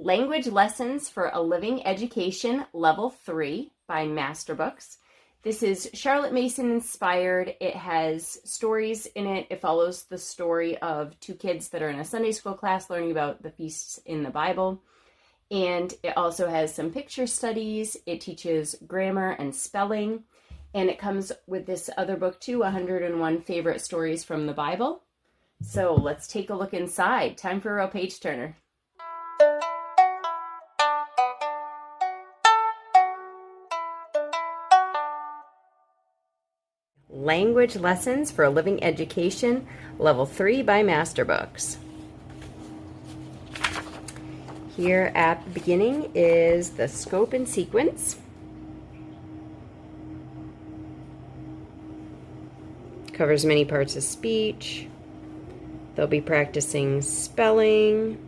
Language Lessons for a Living Education, Level 3 by Masterbooks. This is Charlotte Mason inspired. It has stories in it. It follows the story of two kids that are in a Sunday school class learning about the feasts in the Bible. And it also has some picture studies. It teaches grammar and spelling. And it comes with this other book too, 101 Favorite Stories from the Bible. So let's take a look inside. Time for a real page turner. Language Lessons for a Living Education, Level 3 by Masterbooks. Here at the beginning is the scope and sequence. Covers many parts of speech. They'll be practicing spelling,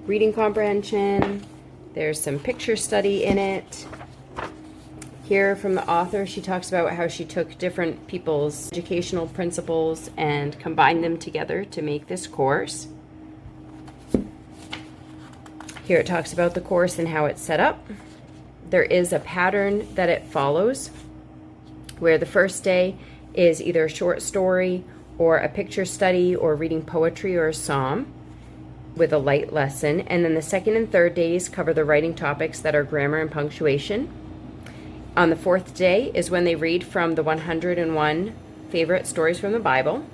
reading comprehension. There's some picture study in it. Here from the author, she talks about how she took different people's educational principles and combined them together to make this course. Here it talks about the course and how it's set up. There is a pattern that it follows, where the first day is either a short story or a picture study or reading poetry or a psalm with a light lesson. And then the second and third days cover the writing topics that are grammar and punctuation. On the fourth day is when they read from the 101 favorite stories from the Bible.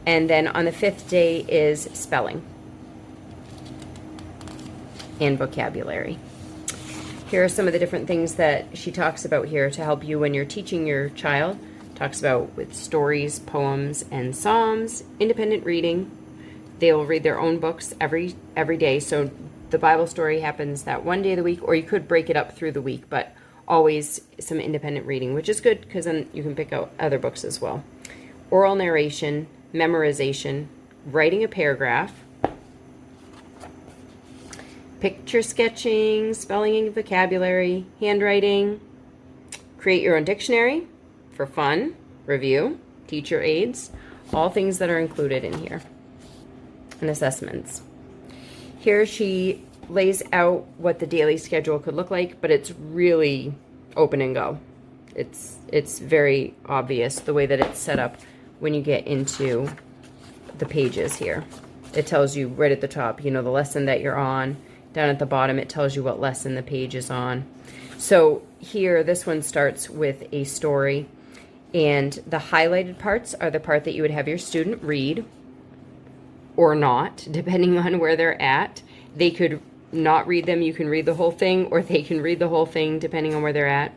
And then on the fifth day is spelling and vocabulary. Here are some of the different things that she talks about here to help you when you're teaching your child. Talks about with stories, poems, and psalms, independent reading. They will read their own books every day. So the Bible story happens that one day of the week, or you could break it up through the week, but always some independent reading, which is good because then you can pick out other books as well. Oral narration, memorization, writing a paragraph, picture sketching, spelling and vocabulary, handwriting, create your own dictionary for fun, review, teacher aids, all things that are included in here, and assessments. Here she lays out what the daily schedule could look like, but it's really open and go. It's very obvious the way that it's set up when you get into the pages here. It tells you right at the top, the lesson that you're on. Down at the bottom, it tells you what lesson the page is on. So here, this one starts with a story, and the highlighted parts are the part that you would have your student read or not, depending on where they're at. They could not read them. You can read the whole thing, or they can read the whole thing depending on where they're at.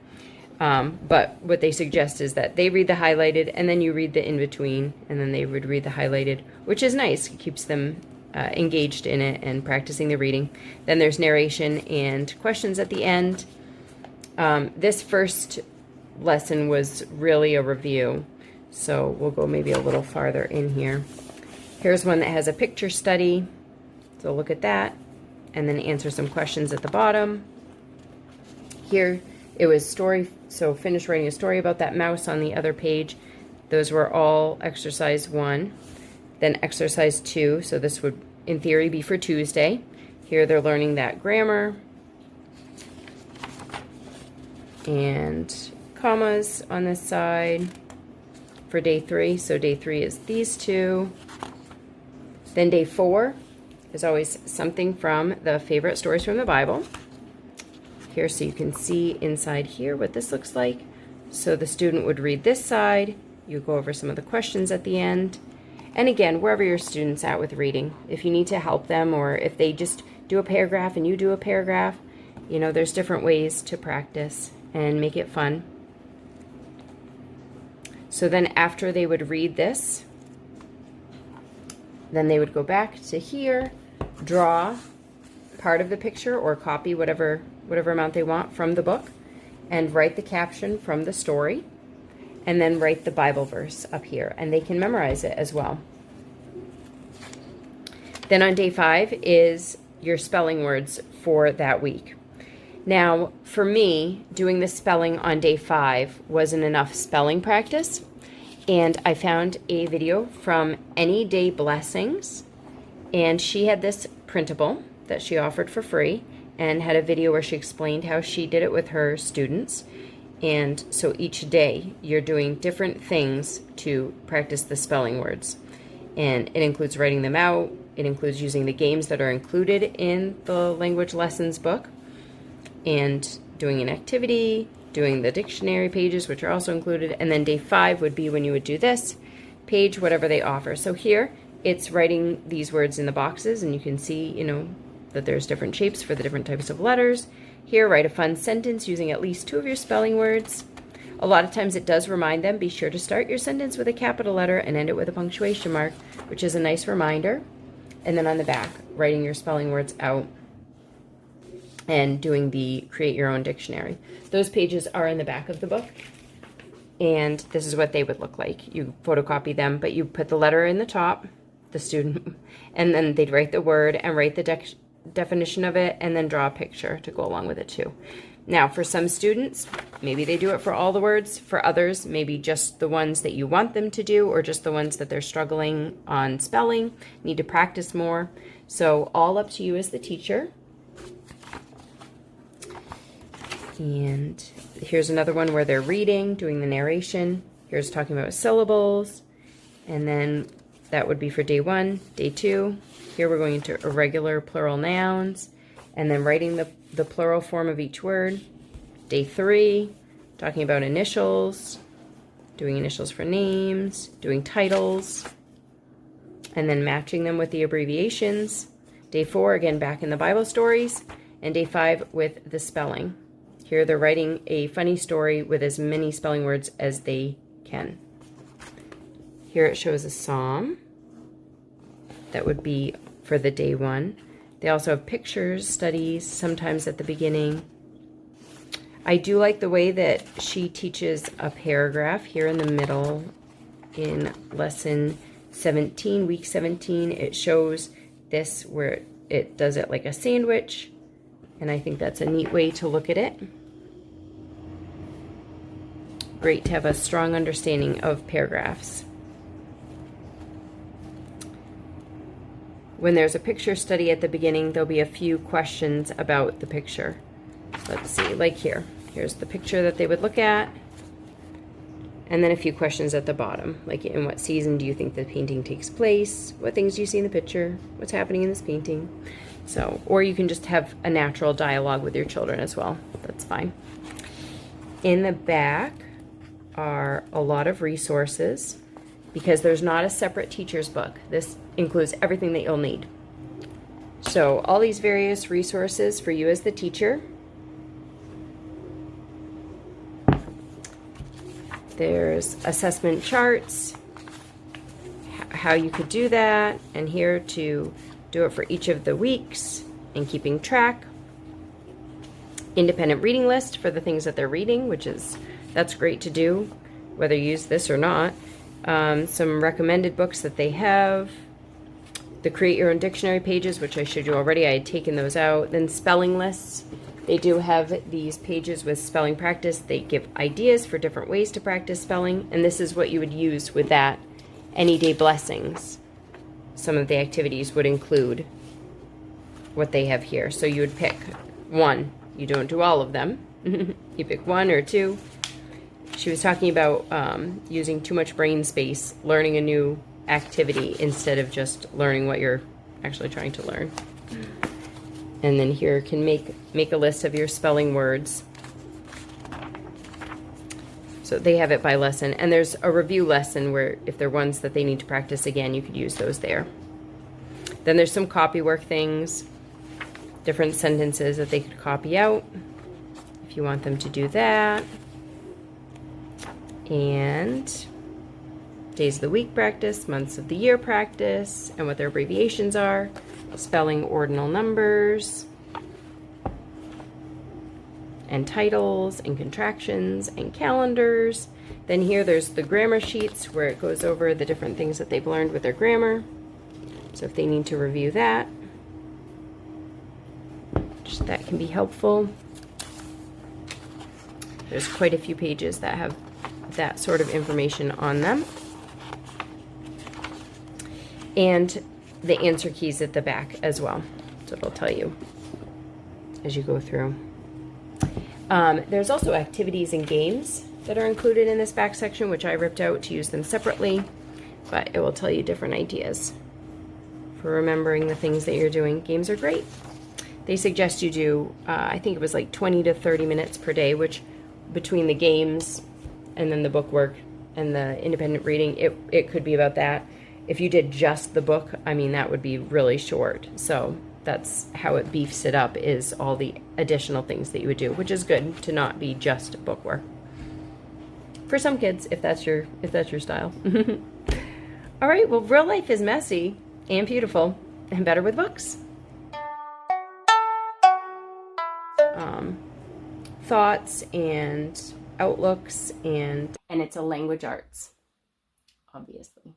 But what they suggest is that they read the highlighted and then you read the in-between, and then they would read the highlighted, which is nice. It keeps them engaged in it and practicing the reading. Then there's narration and questions at the end. This first lesson was really a review, so we'll go maybe a little farther in here. Here's one that has a picture study, so look at that. And then answer some questions at the bottom. Here it was story, so finish writing a story about that mouse on the other page. Those were all exercise 1. Then exercise 2, so this would in theory be for Tuesday. Here they're learning that grammar and commas on this side for day 3. So day 3 is these two. Then day 4 is always something from the favorite stories from the Bible. Here, so you can see inside here what this looks like. So the student would read this side. You go over some of the questions at the end. And again, wherever your student's at with reading, if you need to help them, or if they just do a paragraph and you do a paragraph, there's different ways to practice and make it fun. So then after they would read this, then they would go back to here, draw part of the picture or copy whatever amount they want from the book, and write the caption from the story, and then write the Bible verse up here, and they can memorize it as well. Then on day 5 is your spelling words for that week. Now, for me, doing the spelling on day 5 wasn't enough spelling practice, and I found a video from Anyday Blessings, and she had this printable that she offered for free and had a video where she explained how she did it with her students. And so each day you're doing different things to practice the spelling words. And it includes writing them out. It includes using the games that are included in the language lessons book and doing an activity, doing the dictionary pages, which are also included. And then day 5 would be when you would do this page, whatever they offer. So here it's writing these words in the boxes, and you can see, you know, that there's different shapes for the different types of letters. Here, write a fun sentence using at least 2 of your spelling words. A lot of times it does remind them, be sure to start your sentence with a capital letter and end it with a punctuation mark, which is a nice reminder. And then on the back, writing your spelling words out and doing the create your own dictionary. Those pages are in the back of the book. And this is what they would look like. You photocopy them, but you put the letter in the top, the student, and then they'd write the word and write the definition of it, and then draw a picture to go along with it too. Now, for some students, maybe they do it for all the words. For others, maybe just the ones that you want them to do, or just the ones that they're struggling on spelling, need to practice more. So all up to you as the teacher. And here's another one where they're reading, doing the narration. Here's talking about syllables. And then that would be for day 1. Day 2, here we're going into irregular plural nouns, and then writing the plural form of each word. Day 3, talking about initials, doing initials for names, doing titles, and then matching them with the abbreviations. Day 4, again, back in the Bible stories. And day 5 with the spelling. Here they're writing a funny story with as many spelling words as they can. Here it shows a psalm. That would be for the day 1. They also have pictures, studies, sometimes at the beginning. I do like the way that she teaches a paragraph here in the middle in lesson 17, week 17. It shows this where it does it like a sandwich, and I think that's a neat way to look at it. Great to have a strong understanding of paragraphs. When there's a picture study at the beginning, there'll be a few questions about the picture. Let's see, like here. Here's the picture that they would look at. And then a few questions at the bottom, like in what season do you think the painting takes place? What things do you see in the picture? What's happening in this painting? So, or you can just have a natural dialogue with your children as well. That's fine. In the back are a lot of resources because there's not a separate teacher's book. This includes everything that you'll need. So all these various resources for you as the teacher. There's assessment charts, how you could do that, and here to do it for each of the weeks and keeping track. Independent reading list for the things that they're reading, that's great to do, whether you use this or not. Some recommended books that they have. The Create Your Own Dictionary pages, which I showed you already. I had taken those out. Then spelling lists. They do have these pages with spelling practice. They give ideas for different ways to practice spelling, and this is what you would use with that Anyday Blessings. Some of the activities would include what they have here. So you would pick one. You don't do all of them. You pick 1 or 2. She was talking about using too much brain space, learning a new activity instead of just learning what you're actually trying to learn. And then here can make a list of your spelling words. So they have it by lesson. And there's a review lesson where if there are ones that they need to practice again, you could use those there. Then there's some copy work things, different sentences that they could copy out if you want them to do that. And days of the week practice, months of the year practice, and what their abbreviations are, spelling ordinal numbers, and titles, and contractions, and calendars. Then here there's the grammar sheets where it goes over the different things that they've learned with their grammar. So if they need to review that, that can be helpful. There's quite a few pages that have that sort of information on them. And the answer keys at the back as well. So it'll tell you as you go through. There's also activities and games that are included in this back section, which I ripped out to use them separately, but it will tell you different ideas for remembering the things that you're doing. Games are great. They suggest you do, I think it was like 20 to 30 minutes per day, which between the games and then the book work and the independent reading, it could be about that. If you did just the book, I mean, that would be really short. So that's how it beefs it up, is all the additional things that you would do, which is good to not be just book work. For some kids, if that's your style. All right, well, real life is messy and beautiful and better with books. Thoughts and outlooks, and it's a language arts, obviously.